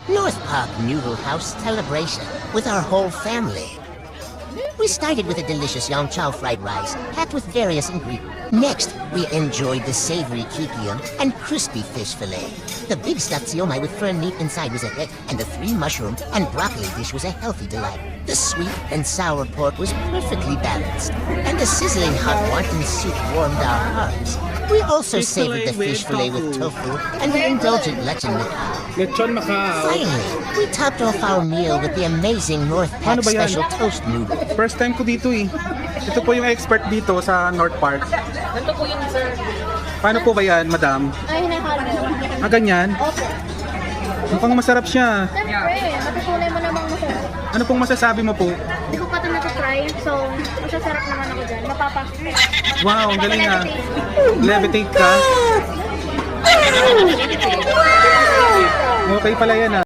North Park Noodle House celebration with our whole family. We started with a delicious Yang Chow fried rice, packed with various ingredients. Next, we enjoyed the savory kikiam and crispy fish fillet. The big stuffed siomai with firm meat inside was a hit, and the 3 mushroom and broccoli dish was a healthy delight. The sweet and sour pork was perfectly balanced, and the sizzling hot wonton soup warmed our hearts. We also Fish savored the fillet fish with fillet with tofu and the indulgent lechon macao. Lechon Macao. Finally, we topped off our meal with the amazing North Park Ano ba yan? special toast noodle. First time ko dito eh. Ito po yung expert dito sa North Park. Ganito po yung sir. Paano po ba yan, madam? Ay, hinahalo. Ah, ganyan? Opo. Mukhang masarap siya. Siyempre, matutunay mo namang masarap. Ano pong masasabi mo po? Hindi ko pa ito natitry, so masasarap naman ako dyan. Mapapakit. Wow, ang galing ah. Levitate ka. Okay pala yan ah.